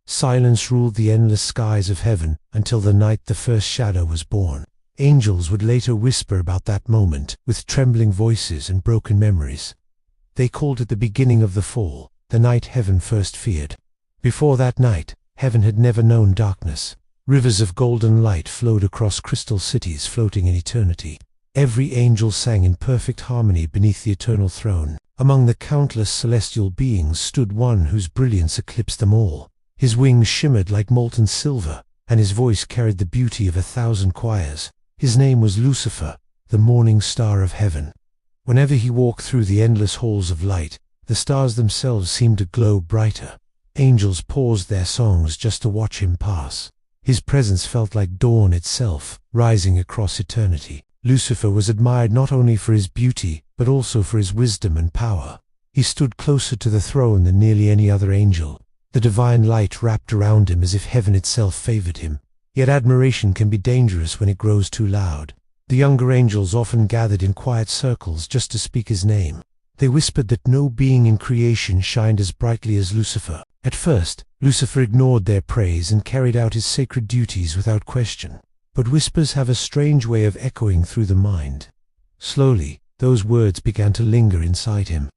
Silence ruled the endless skies of heaven until the night the first shadow was born. Angels would later whisper about that moment with trembling voices and broken memories. They called it the beginning of the fall, the night heaven first feared. Before that night, heaven had never known darkness. Rivers of golden light flowed across crystal cities floating in eternity. Every angel sang in perfect harmony beneath the eternal throne. Among the countless celestial beings stood one whose brilliance eclipsed them all. His wings shimmered like molten silver, and his voice carried the beauty of 1,000 choirs. His name was Lucifer, the morning star of heaven. Whenever he walked through the endless halls of light, the stars themselves seemed to glow brighter. Angels paused their songs just to watch him pass. His presence felt like dawn itself, rising across eternity. Lucifer was admired not only for his beauty, but also for his wisdom and power. He stood closer to the throne than nearly any other angel. The divine light wrapped around him as if heaven itself favored him. Yet admiration can be dangerous when it grows too loud. The younger angels often gathered in quiet circles just to speak his name. They whispered that no being in creation shined as brightly as Lucifer. At first, Lucifer ignored their praise and carried out his sacred duties without question. But whispers have a strange way of echoing through the mind. Slowly, those words began to linger inside him.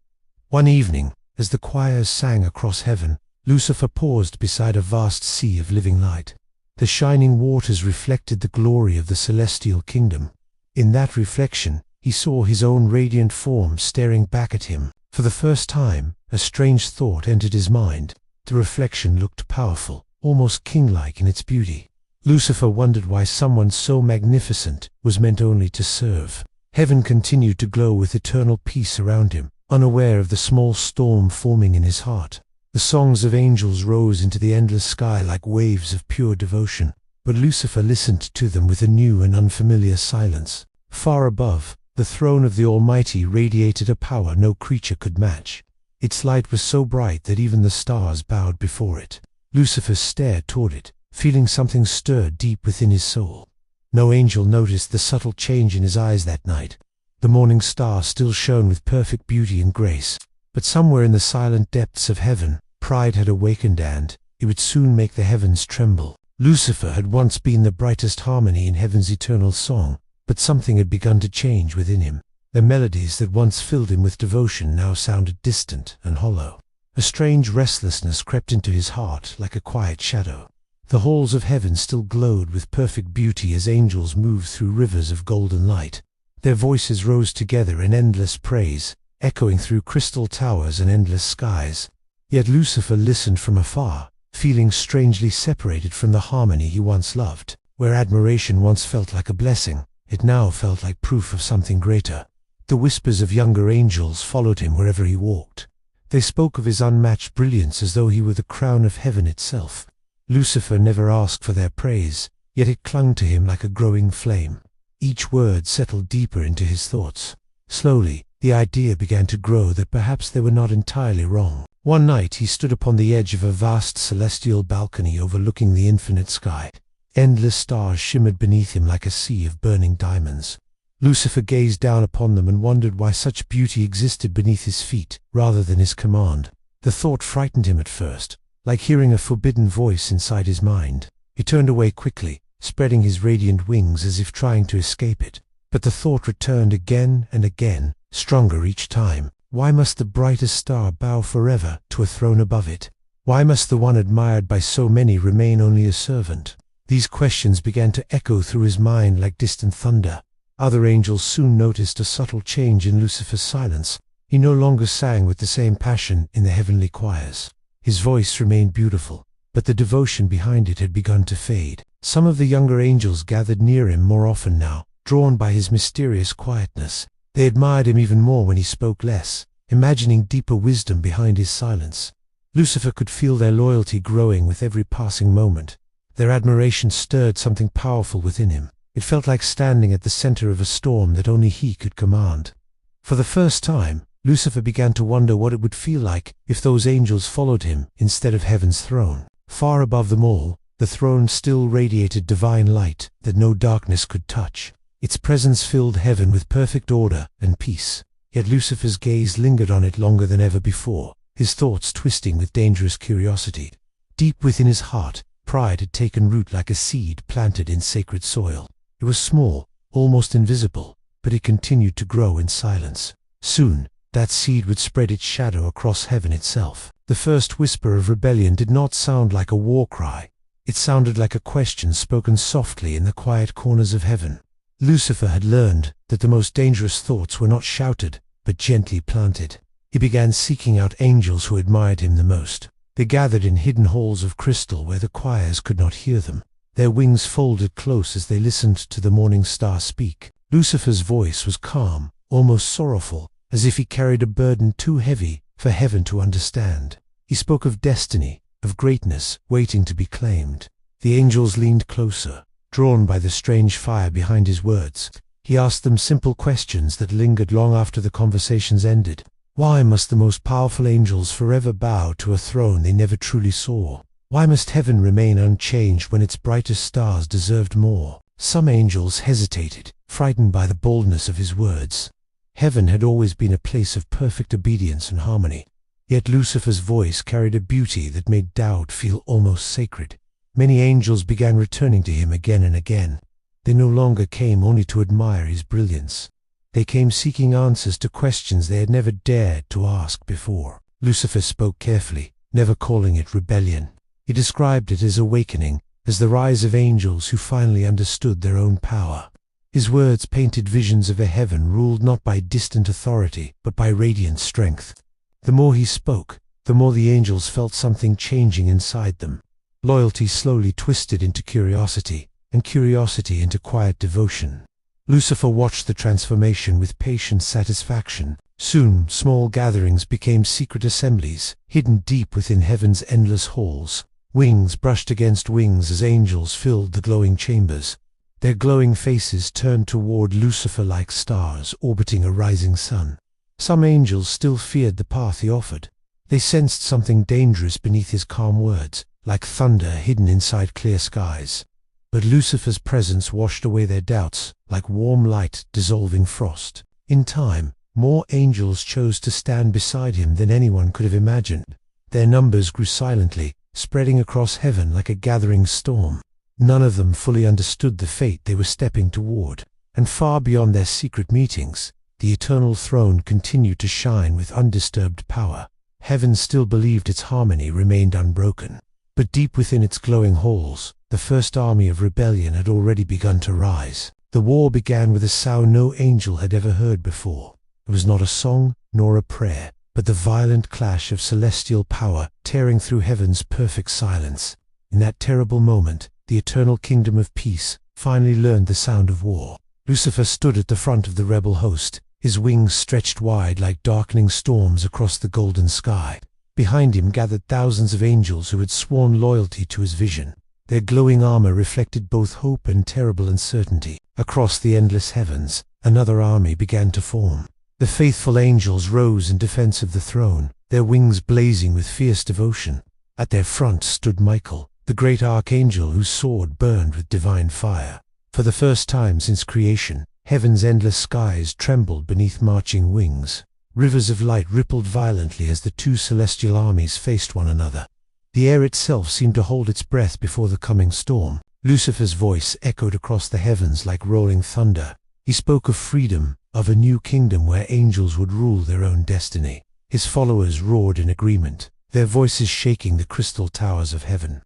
One evening, as the choirs sang across heaven, Lucifer paused beside a vast sea of living light. The shining waters reflected the glory of the celestial kingdom. In that reflection, he saw his own radiant form staring back at him. For the first time, a strange thought entered his mind. The reflection looked powerful, almost king-like in its beauty. Lucifer wondered why someone so magnificent was meant only to serve. Heaven continued to glow with eternal peace around him, unaware of the small storm forming in his heart. The songs of angels rose into the endless sky like waves of pure devotion, but Lucifer listened to them with a new and unfamiliar silence. Far above, the throne of the Almighty radiated a power no creature could match. Its light was so bright that even the stars bowed before it. Lucifer stared toward it, feeling something stir deep within his soul. No angel noticed the subtle change in his eyes that night. The morning star still shone with perfect beauty and grace, but somewhere in the silent depths of heaven, pride had awakened and it would soon make the heavens tremble. Lucifer had once been the brightest harmony in heaven's eternal song, but something had begun to change within him. The melodies that once filled him with devotion now sounded distant and hollow. A strange restlessness crept into his heart like a quiet shadow. The halls of heaven still glowed with perfect beauty as angels moved through rivers of golden light. Their voices rose together in endless praise, echoing through crystal towers and endless skies. Yet Lucifer listened from afar, feeling strangely separated from the harmony he once loved. Where admiration once felt like a blessing, it now felt like proof of something greater. The whispers of younger angels followed him wherever he walked. They spoke of his unmatched brilliance as though he were the crown of heaven itself. Lucifer never asked for their praise, yet it clung to him like a growing flame. Each word settled deeper into his thoughts. Slowly, the idea began to grow that perhaps they were not entirely wrong. One night he stood upon the edge of a vast celestial balcony overlooking the infinite sky. Endless stars shimmered beneath him like a sea of burning diamonds. Lucifer gazed down upon them and wondered why such beauty existed beneath his feet, rather than his command. The thought frightened him at first, like hearing a forbidden voice inside his mind. He turned away quickly, spreading his radiant wings as if trying to escape it. But the thought returned again and again, stronger each time. Why must the brightest star bow forever to a throne above it? Why must the one admired by so many remain only a servant? These questions began to echo through his mind like distant thunder. Other angels soon noticed a subtle change in Lucifer's silence. He no longer sang with the same passion in the heavenly choirs. His voice remained beautiful, but the devotion behind it had begun to fade. Some of the younger angels gathered near him more often now, drawn by his mysterious quietness. They admired him even more when he spoke less, imagining deeper wisdom behind his silence. Lucifer could feel their loyalty growing with every passing moment. Their admiration stirred something powerful within him. It felt like standing at the center of a storm that only he could command. For the first time, Lucifer began to wonder what it would feel like if those angels followed him instead of heaven's throne. Far above them all, the throne still radiated divine light that no darkness could touch. Its presence filled heaven with perfect order and peace. Yet Lucifer's gaze lingered on it longer than ever before, his thoughts twisting with dangerous curiosity. Deep within his heart, pride had taken root like a seed planted in sacred soil. It was small, almost invisible, but it continued to grow in silence. Soon, that seed would spread its shadow across heaven itself. The first whisper of rebellion did not sound like a war cry. It sounded like a question spoken softly in the quiet corners of heaven. Lucifer had learned that the most dangerous thoughts were not shouted, but gently planted. He began seeking out angels who admired him the most. They gathered in hidden halls of crystal where the choirs could not hear them. Their wings folded close as they listened to the morning star speak. Lucifer's voice was calm, almost sorrowful, as if he carried a burden too heavy for heaven to understand. He spoke of destiny, of greatness waiting to be claimed. The angels leaned closer, drawn by the strange fire behind his words. He asked them simple questions that lingered long after the conversations ended. Why must the most powerful angels forever bow to a throne they never truly saw? Why must heaven remain unchanged when its brightest stars deserved more? Some angels hesitated, frightened by the boldness of his words. Heaven had always been a place of perfect obedience and harmony. Yet Lucifer's voice carried a beauty that made doubt feel almost sacred. Many angels began returning to him again and again. They no longer came only to admire his brilliance. They came seeking answers to questions they had never dared to ask before. Lucifer spoke carefully, never calling it rebellion. He described it as awakening, as the rise of angels who finally understood their own power. His words painted visions of a heaven ruled not by distant authority, but by radiant strength. The more he spoke, the more the angels felt something changing inside them. Loyalty slowly twisted into curiosity, and curiosity into quiet devotion. Lucifer watched the transformation with patient satisfaction. Soon, small gatherings became secret assemblies, hidden deep within heaven's endless halls. Wings brushed against wings as angels filled the glowing chambers. Their glowing faces turned toward Lucifer like stars orbiting a rising sun. Some angels still feared the path he offered. They sensed something dangerous beneath his calm words, like thunder hidden inside clear skies. But Lucifer's presence washed away their doubts, like warm light dissolving frost. In time, more angels chose to stand beside him than anyone could have imagined. Their numbers grew silently, spreading across heaven like a gathering storm. None of them fully understood the fate they were stepping toward. And far beyond their secret meetings, the eternal throne continued to shine with undisturbed power. Heaven still believed its harmony remained unbroken. But deep within its glowing halls, the first army of rebellion had already begun to rise. The war began with a sound no angel had ever heard before. It was not a song, nor a prayer, but the violent clash of celestial power tearing through heaven's perfect silence. In that terrible moment, the eternal kingdom of peace finally learned the sound of war. Lucifer stood at the front of the rebel host, his wings stretched wide like darkening storms across the golden sky. Behind him gathered thousands of angels who had sworn loyalty to his vision. Their glowing armor reflected both hope and terrible uncertainty. Across the endless heavens, another army began to form. The faithful angels rose in defense of the throne, their wings blazing with fierce devotion. At their front stood Michael, the great archangel whose sword burned with divine fire. For the first time since creation, heaven's endless skies trembled beneath marching wings. Rivers of light rippled violently as the two celestial armies faced one another. The air itself seemed to hold its breath before the coming storm. Lucifer's voice echoed across the heavens like rolling thunder. He spoke of freedom, of a new kingdom where angels would rule their own destiny. His followers roared in agreement, their voices shaking the crystal towers of heaven.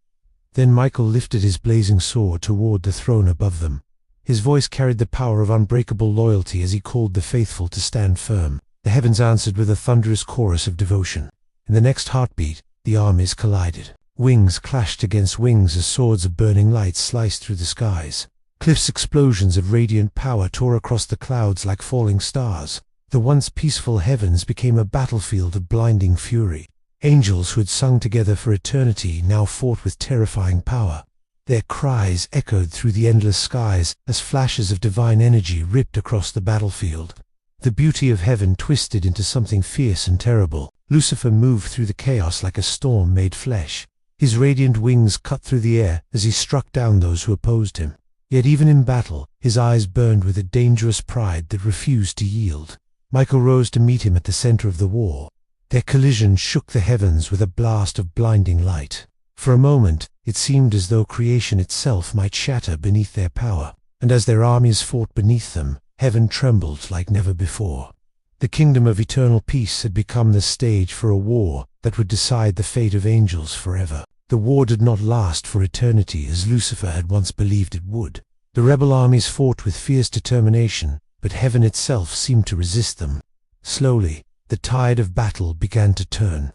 Then Michael lifted his blazing sword toward the throne above them. His voice carried the power of unbreakable loyalty as he called the faithful to stand firm. The heavens answered with a thunderous chorus of devotion. In the next heartbeat, the armies collided. Wings clashed against wings as swords of burning light sliced through the skies. Cliff's explosions of radiant power tore across the clouds like falling stars. The once peaceful heavens became a battlefield of blinding fury. Angels who had sung together for eternity now fought with terrifying power. Their cries echoed through the endless skies as flashes of divine energy ripped across the battlefield. The beauty of heaven twisted into something fierce and terrible. Lucifer moved through the chaos like a storm made flesh. His radiant wings cut through the air as he struck down those who opposed him. Yet even in battle, his eyes burned with a dangerous pride that refused to yield. Michael rose to meet him at the center of the war. Their collision shook the heavens with a blast of blinding light. For a moment, it seemed as though creation itself might shatter beneath their power, and as their armies fought beneath them, heaven trembled like never before. The kingdom of eternal peace had become the stage for a war that would decide the fate of angels forever. The war did not last for eternity as Lucifer had once believed it would. The rebel armies fought with fierce determination, but heaven itself seemed to resist them. Slowly, the tide of battle began to turn.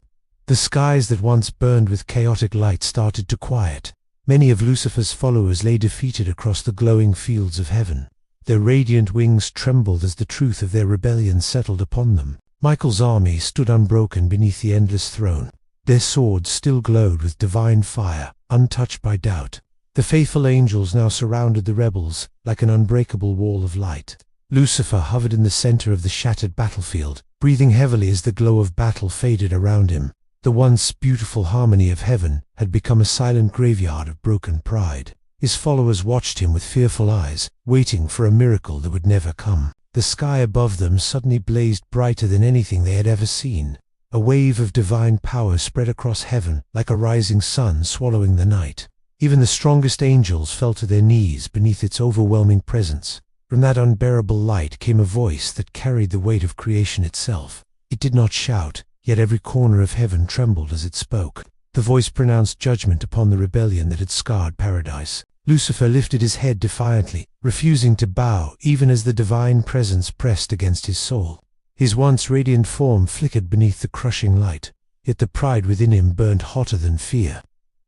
The skies that once burned with chaotic light started to quiet. Many of Lucifer's followers lay defeated across the glowing fields of heaven. Their radiant wings trembled as the truth of their rebellion settled upon them. Michael's army stood unbroken beneath the endless throne. Their swords still glowed with divine fire, untouched by doubt. The faithful angels now surrounded the rebels like an unbreakable wall of light. Lucifer hovered in the center of the shattered battlefield, breathing heavily as the glow of battle faded around him. The once beautiful harmony of heaven had become a silent graveyard of broken pride. His followers watched him with fearful eyes, waiting for a miracle that would never come. The sky above them suddenly blazed brighter than anything they had ever seen. A wave of divine power spread across heaven like a rising sun swallowing the night. Even the strongest angels fell to their knees beneath its overwhelming presence. From that unbearable light came a voice that carried the weight of creation itself. It did not shout, yet every corner of heaven trembled as it spoke. The voice pronounced judgment upon the rebellion that had scarred paradise. Lucifer lifted his head defiantly, refusing to bow even as the divine presence pressed against his soul. His once radiant form flickered beneath the crushing light, yet the pride within him burned hotter than fear.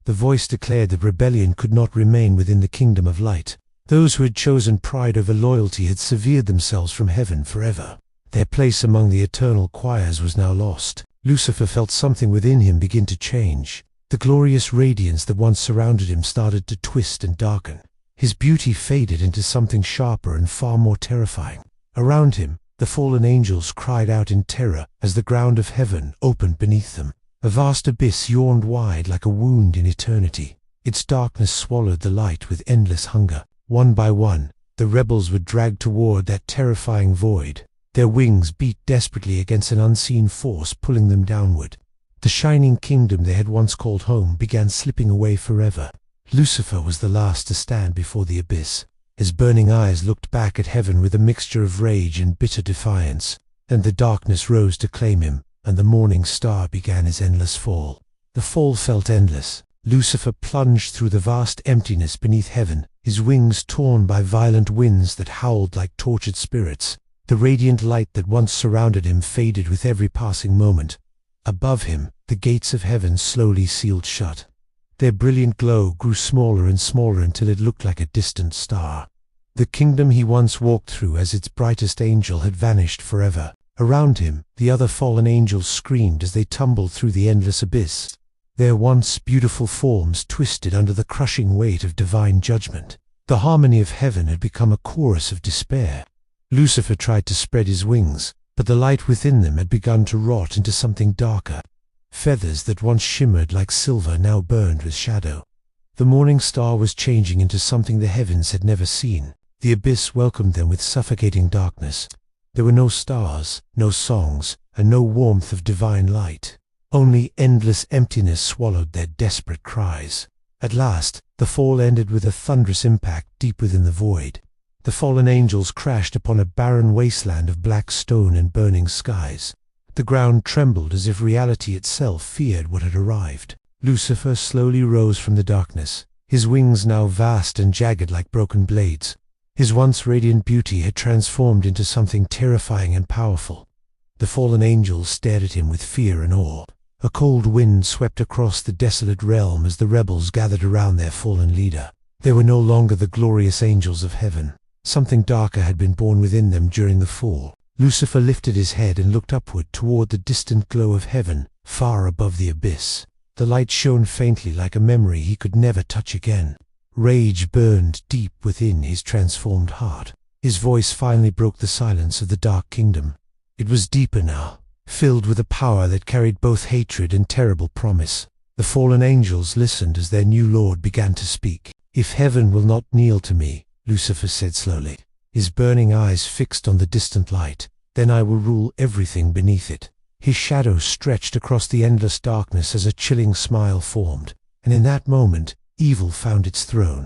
The voice declared that rebellion could not remain within the kingdom of light. Those who had chosen pride over loyalty had severed themselves from heaven forever. Their place among the eternal choirs was now lost. Lucifer felt something within him begin to change. The glorious radiance that once surrounded him started to twist and darken. His beauty faded into something sharper and far more terrifying. Around him, the fallen angels cried out in terror as the ground of heaven opened beneath them. A vast abyss yawned wide like a wound in eternity. Its darkness swallowed the light with endless hunger. One by one, the rebels were dragged toward that terrifying void. Their wings beat desperately against an unseen force pulling them downward. The shining kingdom they had once called home began slipping away forever. Lucifer was the last to stand before the abyss. His burning eyes looked back at heaven with a mixture of rage and bitter defiance. Then the darkness rose to claim him, and the morning star began his endless fall. The fall felt endless. Lucifer plunged through the vast emptiness beneath heaven, his wings torn by violent winds that howled like tortured spirits. The radiant light that once surrounded him faded with every passing moment. Above him, the gates of heaven slowly sealed shut. Their brilliant glow grew smaller and smaller until it looked like a distant star. The kingdom he once walked through as its brightest angel had vanished forever. Around him, the other fallen angels screamed as they tumbled through the endless abyss. Their once beautiful forms twisted under the crushing weight of divine judgment. The harmony of heaven had become a chorus of despair. Lucifer tried to spread his wings, but the light within them had begun to rot into something darker. Feathers that once shimmered like silver now burned with shadow. The morning star was changing into something the heavens had never seen. The abyss welcomed them with suffocating darkness. There were no stars, no songs, and no warmth of divine light. Only endless emptiness swallowed their desperate cries. At last, the fall ended with a thunderous impact deep within the void. The fallen angels crashed upon a barren wasteland of black stone and burning skies. The ground trembled as if reality itself feared what had arrived. Lucifer slowly rose from the darkness, his wings now vast and jagged like broken blades. His once radiant beauty had transformed into something terrifying and powerful. The fallen angels stared at him with fear and awe. A cold wind swept across the desolate realm as the rebels gathered around their fallen leader. They were no longer the glorious angels of heaven. Something darker had been born within them during the fall. Lucifer lifted his head and looked upward toward the distant glow of heaven, far above the abyss. The light shone faintly like a memory he could never touch again. Rage burned deep within his transformed heart. His voice finally broke the silence of the dark kingdom. It was deeper now, filled with a power that carried both hatred and terrible promise. The fallen angels listened as their new lord began to speak. "If heaven will not kneel to me," Lucifer said slowly, his burning eyes fixed on the distant light, "then I will rule everything beneath it." His shadow stretched across the endless darkness as a chilling smile formed, and in that moment, evil found its throne.